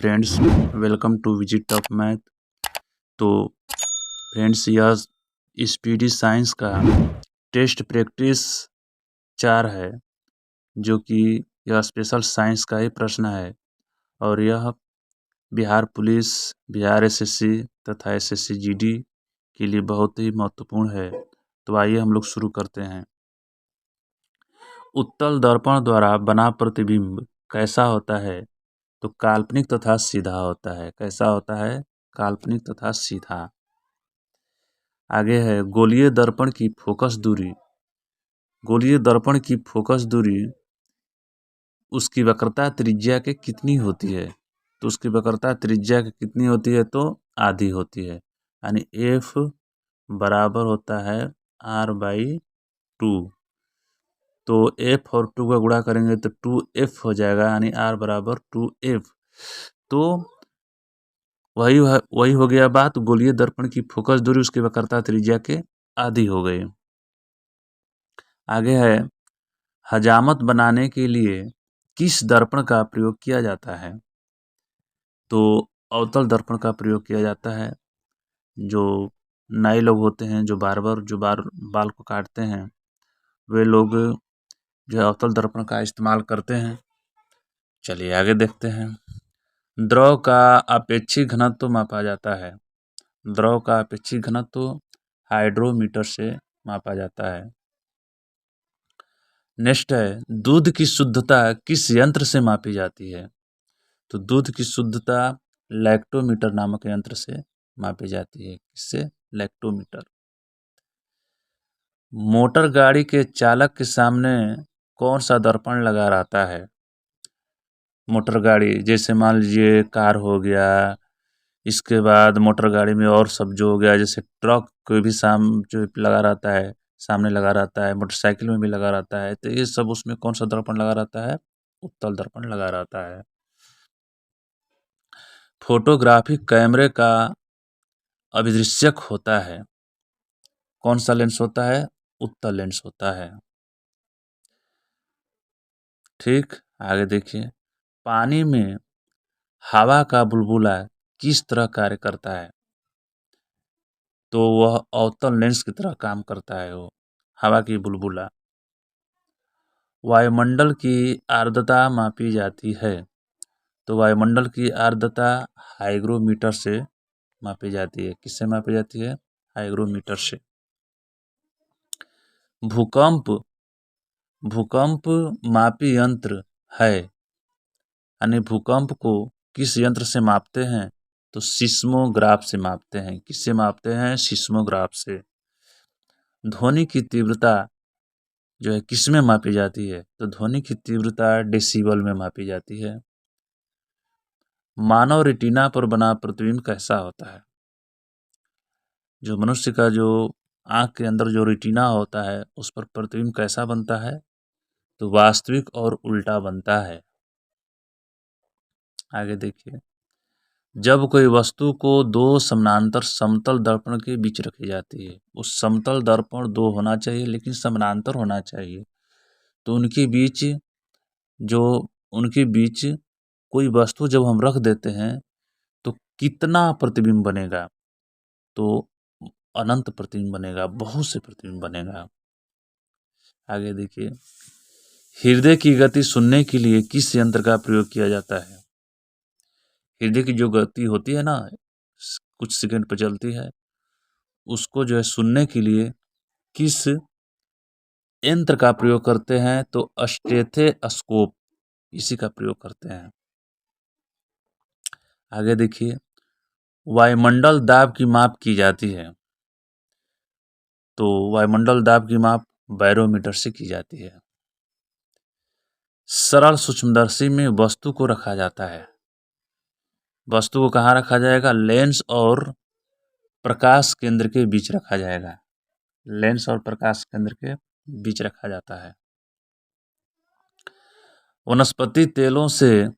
Friends, welcome to visit top math. तो friends, यह speedy science का टेस्ट प्रैक्टिस 4 है, जो कि यह स्पेशल साइंस का ही प्रश्न है और यह बिहार पुलिस, बिहार एसएससी तथा एसएससी जीडी के लिए बहुत ही महत्वपूर्ण है। तो आइए हम लोग शुरू करते हैं। उत्तल दर्पण द्वारा बना प्रतिबिंब कैसा होता है? तो काल्पनिक तथा सीधा होता है। कैसा होता है? काल्पनिक तथा सीधा। आगे है गोलीय दर्पण की फोकस दूरी। गोलीय दर्पण की फोकस दूरी उसकी वक्रता त्रिज्या के कितनी होती है? तो उसकी वक्रता त्रिज्या की कितनी होती है? तो आधी होती है, यानी एफ बराबर होता है r/2। तो एफ और 2 का गुणा करेंगे तो 2f हो जाएगा, यानी r बराबर 2f। तो वही हो गया बात, गोलीय दर्पण की फोकस दूरी उसकी वक्रता त्रिज्या के आधी हो गई। आगे है हजामत बनाने के लिए किस दर्पण का प्रयोग किया जाता है? तो अवतल दर्पण का प्रयोग किया जाता है। जो नाई लोग होते हैं, जो बार्बर जो बाल को काटते हैं, वे लोग जो है अवतल दर्पण का इस्तेमाल करते हैं। चलिए आगे देखते हैं। द्रव का अपेक्षित घनत्व मापा जाता है। द्रव का अपेक्षित घनत्व हाइड्रोमीटर से मापा जाता है। नेक्स्ट है दूध की शुद्धता किस यंत्र से मापी जाती है? तो दूध की शुद्धता लैक्टोमीटर नामक यंत्र से मापी जाती है। किससे? लैक्टोमीटर। मोटर गाड़ी के चालक के सामने कौन सा दर्पण लगा रहता है? मोटर गाड़ी जैसे मान लीजिए कार हो गया, इसके बाद मोटर गाड़ी में और सब जो हो गया, जैसे ट्रक कोई भी जो लगा रहता है, सामने लगा रहता है, मोटरसाइकिल में भी लगा रहता है, तो ये सब उसमें कौन सा दर्पण लगा रहता है? उत्तल दर्पण लगा रहता है। फोटोग्राफिक कैमरे का अभिदृश्यक होता है, कौन सा लेंस होता है? उत्तल लेंस होता है। ठीक, आगे देखिए। पानी में हवा का बुलबुला किस तरह कार्य करता है? तो वह अवतल लेंस की तरह काम करता है, वो हवा की बुलबुला। वायुमंडल की आर्द्रता मापी जाती है। तो वायुमंडल की आर्द्रता हाइग्रोमीटर से मापी जाती है। किससे मापी जाती है? हाइग्रोमीटर से। भूकंप मापी यंत्र है, यानी भूकंप को किस यंत्र से मापते हैं? तो सिस्मोग्राफ से मापते हैं। किससे मापते हैं? सिस्मोग्राफ से। ध्वनि की तीव्रता जो है किस में मापी जाती है? तो ध्वनि की तीव्रता डेसिबल में मापी जाती है। मानव रेटिना पर बना प्रतिबिंब कैसा होता है? जो मनुष्य का जो आँख के अंदर जो रेटिना होता है, उस पर प्रतिबिंब कैसा बनता है? तो वास्तविक और उल्टा बनता है। आगे देखिए। जब कोई वस्तु को दो समानांतर समतल दर्पण के बीच रखी जाती है, उस समतल दर्पण दो होना चाहिए लेकिन समानांतर होना चाहिए, तो उनके बीच कोई वस्तु जब हम रख देते हैं तो कितना प्रतिबिंब बनेगा? तो अनंत प्रतिबिंब बनेगा, बहुत से प्रतिबिंब बनेगा। आगे देखिए। हृदय की गति सुनने के लिए किस यंत्र का प्रयोग किया जाता है? हृदय की जो गति होती है ना, कुछ सेकंड पर चलती है, उसको जो है सुनने के लिए किस यंत्र का प्रयोग करते हैं? तो स्टेथोस्कोप, इसी का प्रयोग करते हैं। आगे देखिए। वायुमंडल दाब की माप की जाती है। तो वायुमंडल दाब की माप बैरोमीटर से की जाती है। सरल सूक्ष्मदर्शी में वस्तु को रखा जाता है। वस्तु को कहाँ रखा जाएगा? लेंस और प्रकाश केंद्र के बीच रखा जाएगा। लेंस और प्रकाश केंद्र के बीच रखा जाता है। वनस्पति तेलों से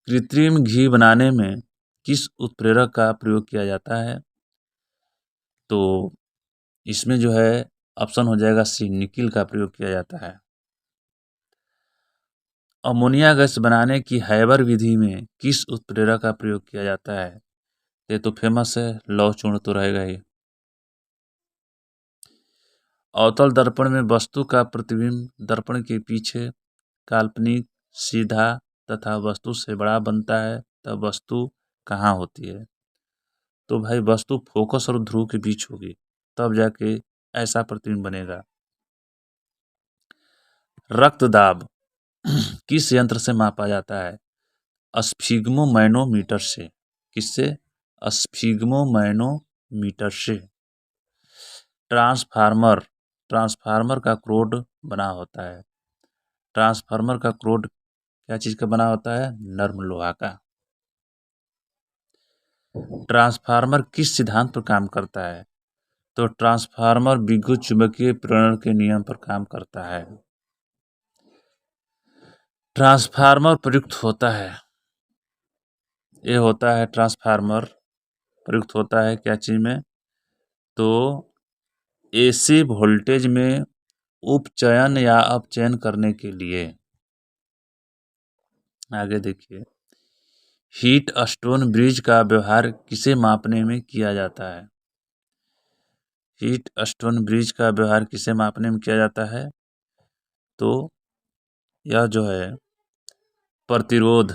कृत्रिम घी बनाने में किस उत्प्रेरक का प्रयोग किया जाता है? तो इसमें जो है ऑप्शन हो जाएगा सी, निकिल का प्रयोग किया जाता है। अमोनिया गैस बनाने की हैबर विधि में किस उत्प्रेरक का प्रयोग किया जाता है? ये तो फेमस है, लौह चूर्ण तो रहेगा ही। अवतल दर्पण में वस्तु का प्रतिबिंब दर्पण के पीछे काल्पनिक, सीधा तथा वस्तु से बड़ा बनता है, तब वस्तु कहाँ होती है? तो भाई वस्तु फोकस और ध्रुव के बीच होगी, तब जाके ऐसा प्रतिबिंब बनेगा। रक्तदाब किस यंत्र से मापा जाता है? स्फिग्मोमैनोमीटर से। किससे? स्फिग्मोमैनोमीटर से। ट्रांसफार्मर ट्रांसफार्मर का क्रोड बना होता है। ट्रांसफार्मर का क्रोड क्या चीज का बना होता है? नर्म लोहा का। ट्रांसफार्मर किस सिद्धांत पर काम करता है? तो ट्रांसफार्मर विद्युत चुंबकीय प्रेरण के नियम पर काम करता है। ट्रांसफार्मर प्रयुक्त होता है, ये होता है ट्रांसफार्मर प्रयुक्त होता है क्या चीज में? तो एसी वोल्टेज में उपचयन या अपचयन करने के लिए। आगे देखिए, हीट स्टोन ब्रिज का व्यवहार किसे मापने में किया जाता है? हीट स्टोन ब्रिज का व्यवहार किसे मापने में किया जाता है? तो यह जो है प्रतिरोध,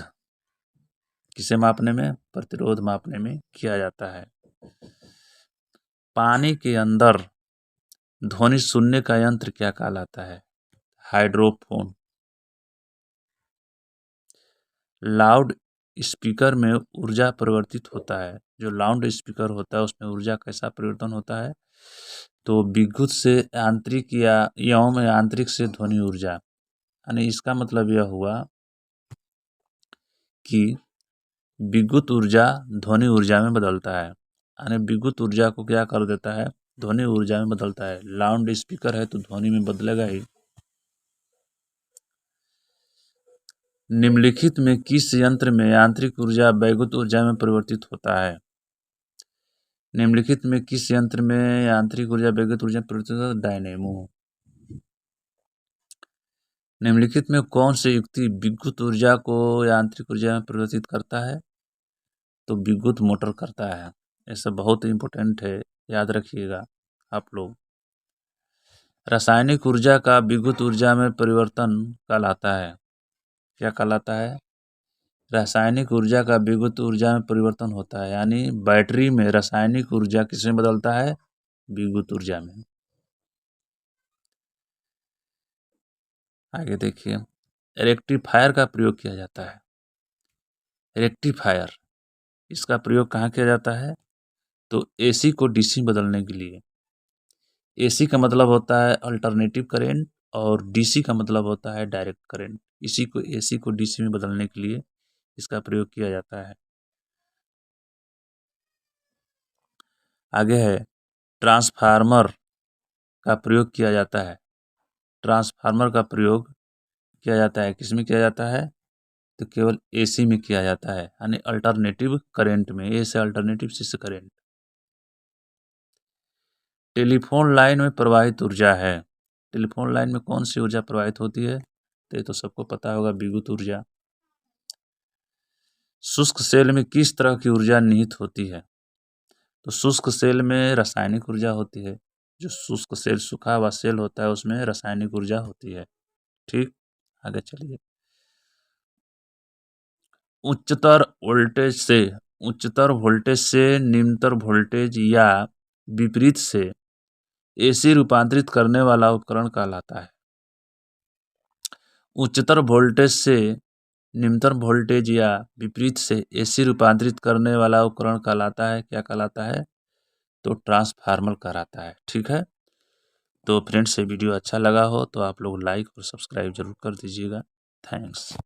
किसे मापने में? प्रतिरोध मापने में किया जाता है। पानी के अंदर ध्वनि सुनने का यंत्र क्या कहलाता है? हाइड्रोफोन। लाउड स्पीकर में ऊर्जा परिवर्तित होता है, जो लाउड स्पीकर होता है उसमें ऊर्जा कैसा परिवर्तन होता है? तो विद्युत से यांत्रिक या एवं यांत्रिक से ध्वनि ऊर्जा, यानी इसका मतलब यह हुआ कि विद्युत ऊर्जा ध्वनि ऊर्जा में बदलता है, यानी विद्युत ऊर्जा को क्या कर देता है? ध्वनि ऊर्जा में बदलता है। लाउड स्पीकर है तो ध्वनि में बदलेगा ही। निम्नलिखित में किस यंत्र में यांत्रिक ऊर्जा वैद्युत ऊर्जा में परिवर्तित होता है? निम्नलिखित में किस यंत्र में यांत्रिक ऊर्जा वैद्युत ऊर्जा में परिवर्तित होता है? डायनेमो। निम्नलिखित में कौन सी युक्ति विद्युत ऊर्जा को यांत्रिक ऊर्जा में परिवर्तित करता है? तो विद्युत मोटर करता है। ऐसा बहुत इंपॉर्टेंट है, याद रखिएगा आप लोग। रासायनिक ऊर्जा का विद्युत ऊर्जा में परिवर्तन कहलाता है, क्या कहलाता है? रासायनिक ऊर्जा का विद्युत ऊर्जा में परिवर्तन होता है, यानी बैटरी में रासायनिक ऊर्जा किसमें बदलता है? विद्युत ऊर्जा में। आगे देखिए, रेक्टिफायर का प्रयोग किया जाता है। रेक्टिफायर, इसका प्रयोग कहाँ किया जाता है? तो एसी को डीसी बदलने के लिए। एसी का मतलब होता है अल्टरनेटिव करंट और डीसी का मतलब होता है डायरेक्ट करंट। इसी को एसी को डीसी में बदलने के लिए इसका प्रयोग किया जाता है। आगे है, ट्रांसफार्मर का प्रयोग किया जाता है। ट्रांसफार्मर का प्रयोग किया जाता है, किसमें किया जाता है? तो केवल एसी में किया जाता है, यानी अल्टरनेटिव करंट में। ए से अल्टरनेटिव, सी से करंट। टेलीफोन लाइन में प्रवाहित ऊर्जा है। टेलीफोन लाइन में कौन सी ऊर्जा प्रवाहित होती है? तो ये तो सबको पता होगा, विद्युत ऊर्जा। शुष्क सेल में किस तरह की ऊर्जा निहित होती है? तो शुष्क सेल में रासायनिक ऊर्जा होती है। जो शुष्क सेल, सूखा हुआ सेल होता है, उसमें रासायनिक ऊर्जा होती है। ठीक, आगे चलिए। उच्चतर वोल्टेज से निम्नतर वोल्टेज या विपरीत से एसी रूपांतरित करने वाला उपकरण कहलाता है। उच्चतर वोल्टेज से निम्नतर वोल्टेज या विपरीत से एसी रूपांतरित करने वाला उपकरण कहलाता है, क्या कहलाता है? तो ट्रांसफार्मर कहलाता है। ठीक है, तो फ्रेंड्स, ये वीडियो अच्छा लगा हो तो आप लोग लाइक और सब्सक्राइब जरूर कर दीजिएगा। थैंक्स।